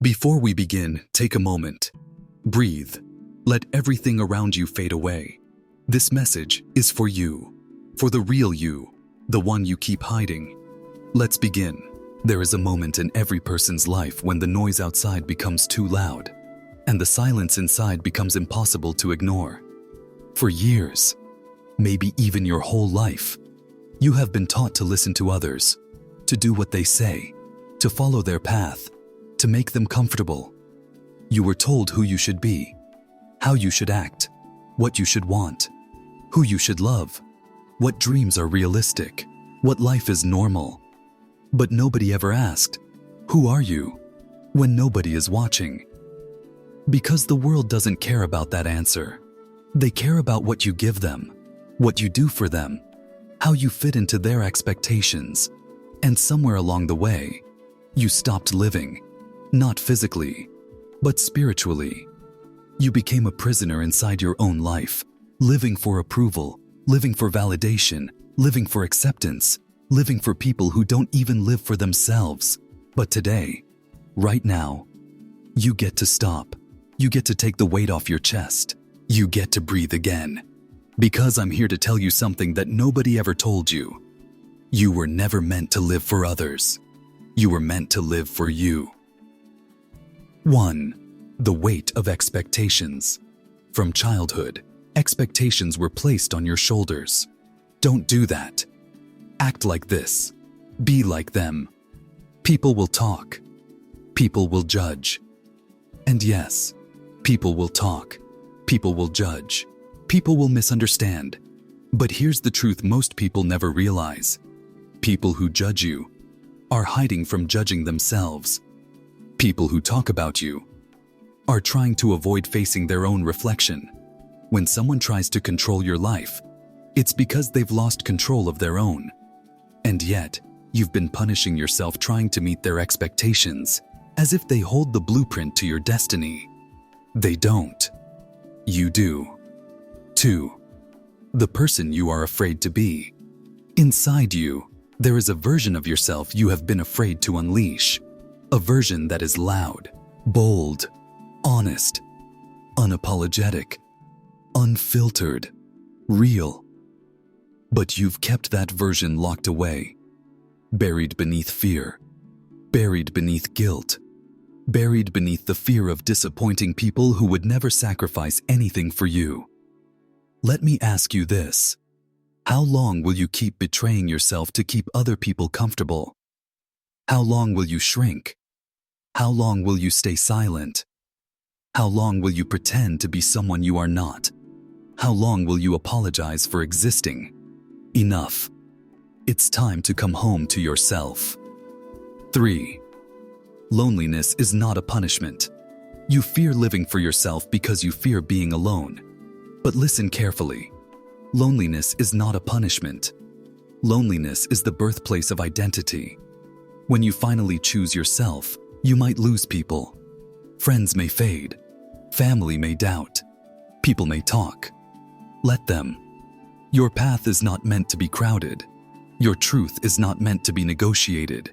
Before we begin, take a moment. Breathe. Let everything around you fade away. This message is for you, for the real you, the one you keep hiding. Let's begin. There is a moment in every person's life when the noise outside becomes too loud, and the silence inside becomes impossible to ignore. For years, maybe even your whole life, you have been taught to listen to others, to do what they say, to follow their path, to make them comfortable. You were told who you should be, how you should act, what you should want, who you should love, what dreams are realistic, what life is normal. But nobody ever asked, who are you, when nobody is watching? Because the world doesn't care about that answer. They care about what you give them, what you do for them, how you fit into their expectations. And somewhere along the way, you stopped living, not physically, but spiritually. You became a prisoner inside your own life, living for approval, living for validation, living for acceptance, living for people who don't even live for themselves. But today, right now, you get to stop. You get to take the weight off your chest. You get to breathe again. Because I'm here to tell you something that nobody ever told you. You were never meant to live for others. You were meant to live for you. 1. The weight of expectations. From childhood, expectations were placed on your shoulders. Don't do that. Act like this. Be like them. People will talk. People will judge. And yes, people will talk. People will judge. People will misunderstand. But here's the truth most people never realize. People who judge you are hiding from judging themselves. People who talk about you are trying to avoid facing their own reflection. When someone tries to control your life, it's because they've lost control of their own. And yet, you've been punishing yourself trying to meet their expectations, as if they hold the blueprint to your destiny. They don't. You do. 2. The person you are afraid to be. Inside you, there is a version of yourself you have been afraid to unleash. A version that is loud, bold, honest, unapologetic, unfiltered, real. But you've kept that version locked away, buried beneath fear, buried beneath guilt, buried beneath the fear of disappointing people who would never sacrifice anything for you. Let me ask you this. How long will you keep betraying yourself to keep other people comfortable? How long will you shrink? How long will you stay silent? How long will you pretend to be someone you are not? How long will you apologize for existing? Enough. It's time to come home to yourself. 3. Loneliness is not a punishment. You fear living for yourself because you fear being alone. But listen carefully. Loneliness is not a punishment. Loneliness is the birthplace of identity. When you finally choose yourself, you might lose people. Friends may fade. Family may doubt. People may talk. Let them. Your path is not meant to be crowded. Your truth is not meant to be negotiated.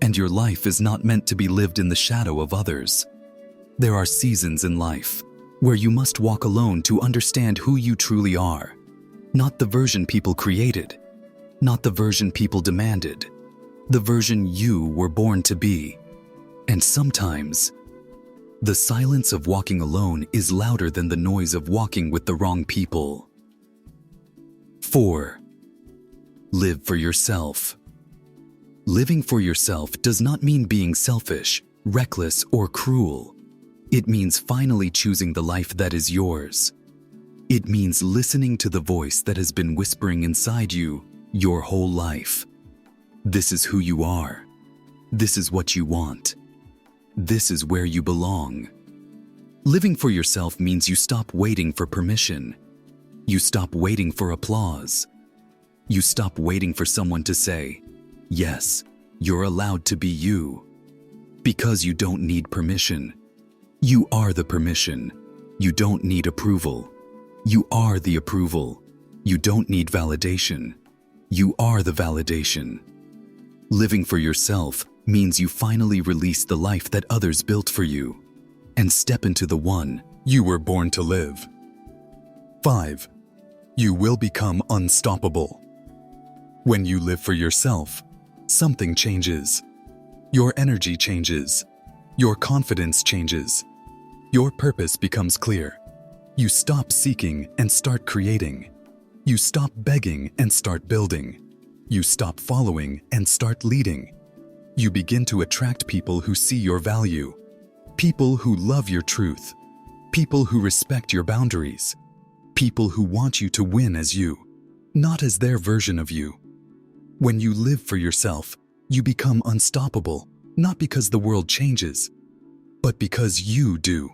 And your life is not meant to be lived in the shadow of others. There are seasons in life where you must walk alone to understand who you truly are. Not the version people created. Not the version people demanded. The version you were born to be. And sometimes, the silence of walking alone is louder than the noise of walking with the wrong people. 4. Live for yourself. Living for yourself does not mean being selfish, reckless, or cruel. It means finally choosing the life that is yours. It means listening to the voice that has been whispering inside you your whole life. This is who you are. This is what you want. This is where you belong. Living for yourself means you stop waiting for permission. You stop waiting for applause. You stop waiting for someone to say, yes, you're allowed to be you. Because you don't need permission. You are the permission. You don't need approval. You are the approval. You don't need validation. You are the validation. Living for yourself means you finally release the life that others built for you and step into the one you were born to live. 5. You will become unstoppable. When you live for yourself, something changes. Your energy changes. Your confidence changes. Your purpose becomes clear. You stop seeking and start creating. You stop begging and start building. You stop following and start leading. You begin to attract people who see your value, people who love your truth, people who respect your boundaries, people who want you to win as you, not as their version of you. When you live for yourself, you become unstoppable, not because the world changes, but because you do.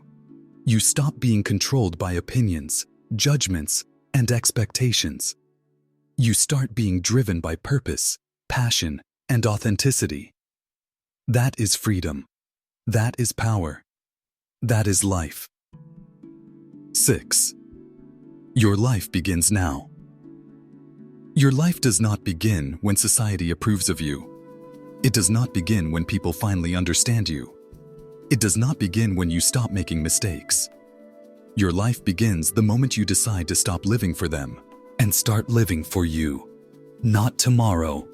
You stop being controlled by opinions, judgments, and expectations. You start being driven by purpose, passion, and authenticity. That is freedom. That is power. That is life. 6. Your life begins now. Your life does not begin when society approves of you. It does not begin when people finally understand you. It does not begin when you stop making mistakes. Your life begins the moment you decide to stop living for them and start living for you. Not tomorrow,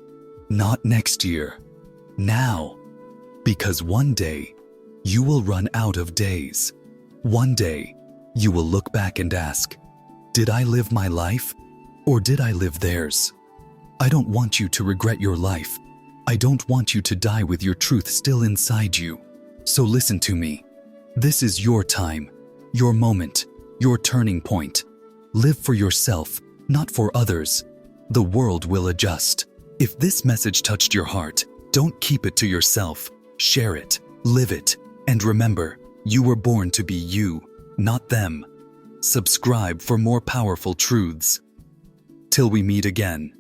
not next year, now. Because one day, you will run out of days. One day, you will look back and ask, did I live my life or did I live theirs? I don't want you to regret your life. I don't want you to die with your truth still inside you. So listen to me. This is your time, your moment, your turning point. Live for yourself, not for others. The world will adjust. If this message touched your heart, don't keep it to yourself. Share it, live it, and remember, you were born to be you, not them. Subscribe for more powerful truths. Till we meet again.